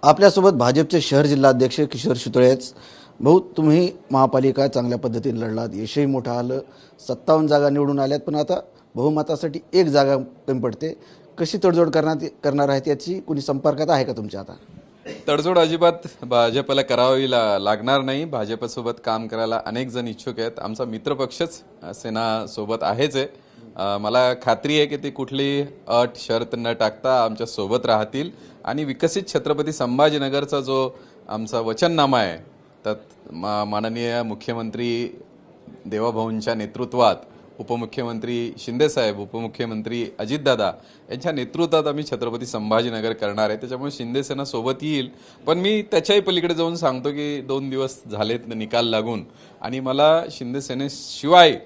आपल्यासोबत भाजपचे शहर जिल्हाध्यक्ष किशोर शितोळे आहेत. भाऊ, तुम्ही महापालिका चांगल्या पद्धतीने लढलात, यशही मोठं आलं, 57 जागा निवडून आल्यात, पण आता बहुमतासाठी एक जागा कमी पडते. कशी तडजोड करणार आहेत याची कुणी संपर्कात आहे का तुमच्या? आता तडजोड अजिबात भाजपला करावी लागणार नाही. भाजपसोबत काम करायला अनेक जण इच्छुक आहेत. आमचा मित्रपक्षच सेना सोबत आहेच आहे. मला खात्री आहे की ते कुठली अट शर्त न टाकता आमच्या सोबत राहतील आणि विकसित छत्रपती संभाजीनगरचा जो आमचा वचननामा आहे त्यात माननीय मुख्यमंत्री देवाभाऊंच्या नेतृत्वात, उपमुख्यमंत्री शिंदेसाहेब, उपमुख्यमंत्री अजितदादा यांच्या नेतृत्वात आम्ही छत्रपती संभाजीनगर करणार आहे. त्याच्यामुळे शिंदेसेना सोबत येईल. पण मी त्याच्याही पलीकडे जाऊन सांगतो की 2 दिवस झालेत निकाल लागून आणि मला शिंदेसेनेशिवाय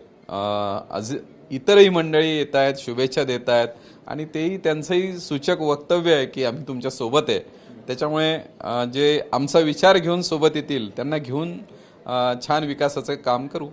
इतरही मंडळी येत आहेत, शुभेच्छा देत आहेत आणि तेही त्यांचंही सूचक वक्तव्य आहे की आम्ही तुमच्या सोबत आहे. त्याच्यामुळे जे आमचा विचार घेऊन सोबत येतील त्यांना घेऊन छान विकासाचं काम करू.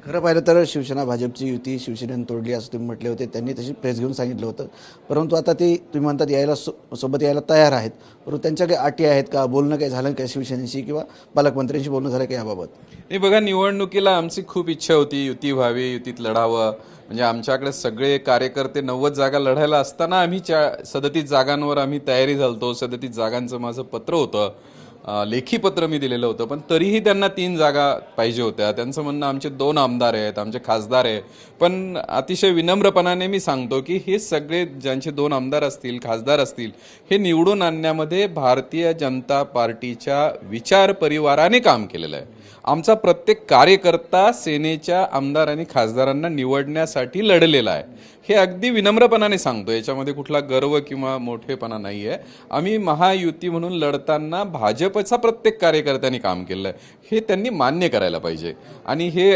खरं पाहिलं तर शिवसेना भाजपची युती शिवसेनेने तोडली असं तुम्ही म्हटले होते, त्यांनी तशी प्रेस घेऊन सांगितलं होतं. परंतु आता ते तुम्ही म्हणतात यायला सोबत यायला तयार आहेत, परंतु त्यांच्या काही अटी आहेत का? बोलणं काही झालं का शिवसेनेशी किंवा पालकमंत्र्यांशी बोलणं झालं का याबाबत? नाही बघा, निवडणुकीला आमची खूप इच्छा होती युती व्हावी, युतीत लढावं. म्हणजे आमच्याकडे सगळे कार्यकर्ते 90 जागा लढायला असताना आम्ही 37 जागांवर आम्ही तयारी झालतो. 37 जागांचं माझं पत्र होतं, लेखी पत्र मी दिलेलं होतं. पण तरीही त्यांना 3 जागा पाहिजे होत्या. त्यांचं म्हणणं आमचे 2 आमदार आहेत, आमचे खासदार आहे. पण अतिशय विनम्रपणाने मी सांगतो की हे सगळे ज्यांचे 2 आमदार असतील, खासदार असतील, हे निवडून आणण्यामध्ये भारतीय जनता पार्टीच्या विचार परिवाराने काम केलेलं आहे. आमचा प्रत्येक कार्यकर्ता सेनेच्या आमदार आणि खासदारांना निवडण्यासाठी लढलेला आहे. हे अगदी विनम्रपणाने सांगतो, याच्यामध्ये कुठला गर्व किंवा मोठेपणा नाही आहे. आम्ही महायुती म्हणून लढताना भाजपचा प्रत्येक कार्यकर्त्यांनी काम केलं आहे, हे त्यांनी मान्य करायला पाहिजे. आणि हे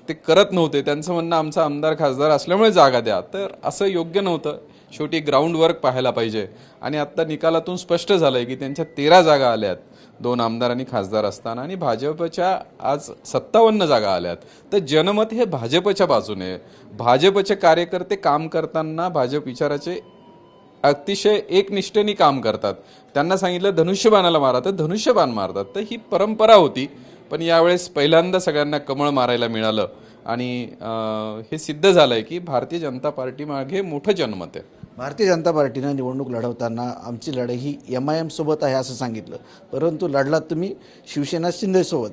ते करत नव्हते. त्यांचं म्हणणं आमचा आमदार खासदार असल्यामुळे जागा द्या, तर असं योग्य नव्हतं. शेवटी ग्राउंड वर्क पाहायला पाहिजे. आणि आत्ता निकालातून स्पष्ट झालं आहे की त्यांच्या 13 जागा आल्यात 2 आमदार आणि खासदार असताना, आणि भाजपच्या आज 57 जागा आल्यात. तर जनमत हे भाजपच्या बाजूने. भाजपचे कार्यकर्ते काम करताना भाजप विचाराचे अतिशय एकनिष्ठेने काम करतात. त्यांना सांगितलं धनुष्यबाणाला मारा तर धनुष्यबाण मारतात. तर ही परंपरा होती. पण यावेळेस पहिल्यांदा सगळ्यांना कमळ मारायला मिळालं आणि हे सिद्ध झालं आहे की भारतीय जनता पार्टी मागे मोठं जनमत आहे. भारतीय जनता पार्टीनं निवडणूक लढवताना आमची लढाई ही MIM सोबत आहे असं सांगितलं, परंतु लढलात तुम्ही शिवसेना शिंदेसोबत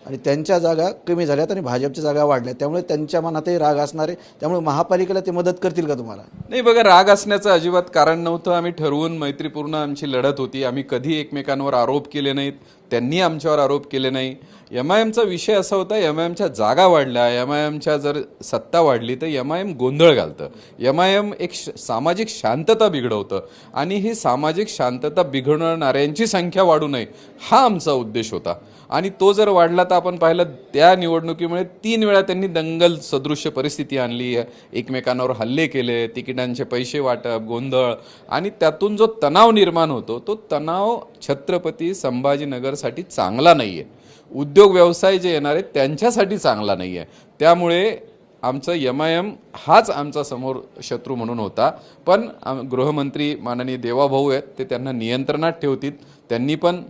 आणि त्यांच्या जागा कमी झाल्यात आणि भाजपच्या जागा वाढल्यात. त्यामुळे त्यांच्या मनातही राग असणार आहे. त्यामुळे महापालिकेला ते मदत करतील का तुम्हाला? नाही बघा, राग असण्याचं अजिबात कारण नव्हतं. आम्ही ठरवून मैत्रीपूर्ण आमची लढत होती. आम्ही कधी एकमेकांवर आरोप केले नाहीत, त्यांनी आमच्यावर आरोप केले नाही. MIMचा विषय असा होता, MIMच्या जागा वाढल्या, MIMच्या जर सत्ता वाढली तर MIM गोंधळ घालतं. MIM एक सामाजिक शांतता बिघडवतं आणि ही सामाजिक शांतता बिघडवणाऱ्यांची संख्या वाढू नये हा आमचा उद्देश होता. आणि तो जर वाढला तर आपण पाहिलं त्या निवडणुकीमुळे 3 वेळा त्यांनी दंगल सदृश्य परिस्थिती आणली, एकमेकांवर हल्ले केले, तिकिटांचे पैसे वाटप, गोंधळ, आणि त्यातून जो तणाव निर्माण होतो तो तणाव छत्रपती संभाजीनगरसाठी चांगला नाही आहे. उद्योग व्यवसाय जे येणार आहेत त्यांच्यासाठी चांगला नाही आहे. त्यामुळे आमचं MIM हाच आमचा समोर शत्रू म्हणून होता. पण गृहमंत्री माननीय देवाभाऊ आहेत, ते त्यांना नियंत्रणात ठेवतील. त्यांनी पण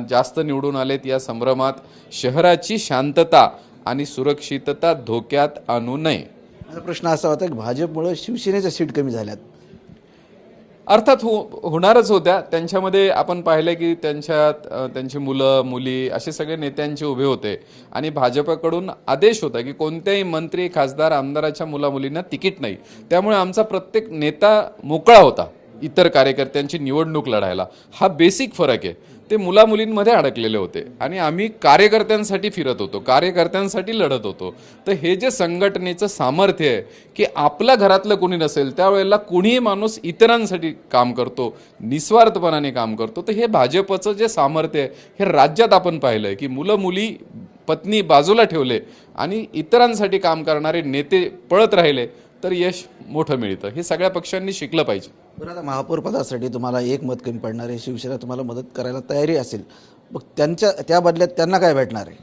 जास्त निवडून आलेत. या संभ्रमात शहराची शांतता आणि सुरक्षितता धोक्यात आणू नये. माझा प्रश्न असा होता की भाजपमुळे शिवसेनेच्या सीट कमी झाल्यात. अर्थात होणारच होत्या. त्यांच्यामध्ये आपण पाहिलं की त्यांची मुलं मुली असे सगळे नेत्यांचे उभे होते आणि भाजपकडून आदेश होता की कोणत्याही मंत्री खासदार आमदाराच्या मुलामुलींना तिकीट नाही. त्यामुळे आमचा प्रत्येक नेता मोकळा होता इतर कार्यकर्त्यांची निवडणूक लढायला. हा बेसिक फरक आहे. ते मुलामुलींमध्ये अडकलेले होते आणि आम्ही कार्यकर्त्यांसाठी फिरत होतो, कार्यकर्त्यांसाठी लढत होतो. तर हे जे संघटनेचं सामर्थ्य आहे की आपल्या घरातलं कोणी नसेल त्यावेळेला कुणीही माणूस इतरांसाठी काम करतो, निस्वार्थपणाने काम करतो. तर हे भाजपचं जे सामर्थ्य आहे हे राज्यात आपण पाहिलं आहे की मुलं मुली पत्नी बाजूला ठेवले आणि इतरांसाठी काम करणारे नेते पळत राहिले तर यश मोठं मिळतं. हे सगळ्या पक्षांनी शिकलं पाहिजे. बरं, आता महापौर पदासाठी तुम्हाला 1 मत कमी पडणार आहे. शिवसेना तुम्हाला मदत करायला तयारी असेल, मग त्या बदल्यात त्यांना काय भेटणार आहे?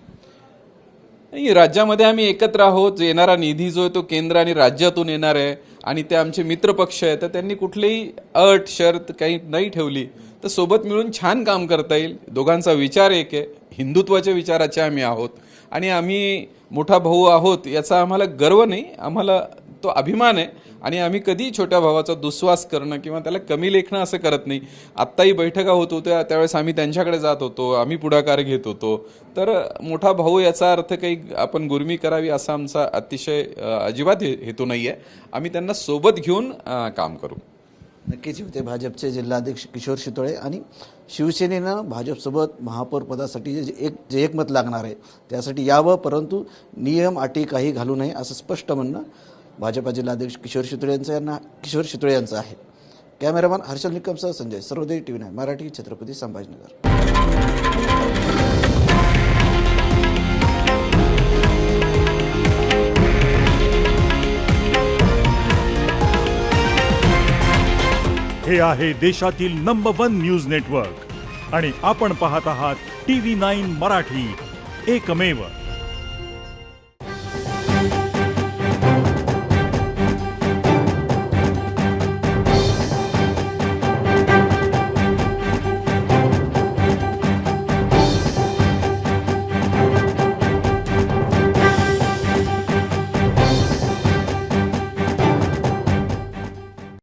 नाही, राज्यामध्ये आम्ही एकत्र आहोत. येणारा निधी जो आहे तो केंद्र आणि राज्यातून येणार आहे आणि ते आमचे मित्रपक्ष आहे. तर त्यांनी कुठलीही अट शर्त काही नाही ठेवली. तर सोबत मिळून छान काम करता येईल. दोघांचा विचार एक आहे, हिंदुत्वाच्या विचाराचे आम्ही आहोत आणि आम्ही मोठा भाऊ आहोत याचा आम्हाला गर्व नाही, आम्हाला तो अभिमान आहे. आणि आम्ही कधी छोट्या भावाचा दुस्वास करणं किंवा त्याला कमी लेखणं असं करत नाही. आत्ताही बैठका होत होत्या त्यावेळेस आम्ही त्यांच्याकडे जात होतो, आम्ही पुढाकार घेत होतो. तर मोठा भाऊ याचा अर्थ काही आपण गुर्मी करावी असा आमचा अतिशय अजिबात हेतू नाही आहे. आम्ही त्यांना सोबत घेऊन काम करू. नक्कीच होते भाजपचे जिल्हाध्यक्ष किशोर शितोळे आणि शिवसेनेनं भाजपसोबत महापौर पदासाठी जे एकमत लागणार आहे त्यासाठी यावं, परंतु नियम अटी काही घालू नये असं स्पष्ट म्हणणं भाजपा जिल्हाध्यक्ष किशोर शितोळे यांचं आहे. कॅमेरामॅन हर्षल निकमसह संजय सर्वोदय TV9 मराठी, छत्रपती संभाजीनगर. हे आहे देशातील नंबर 1 न्यूज नेटवर्क आणि आपण पाहत आहात TV9 मराठी, एकमेव.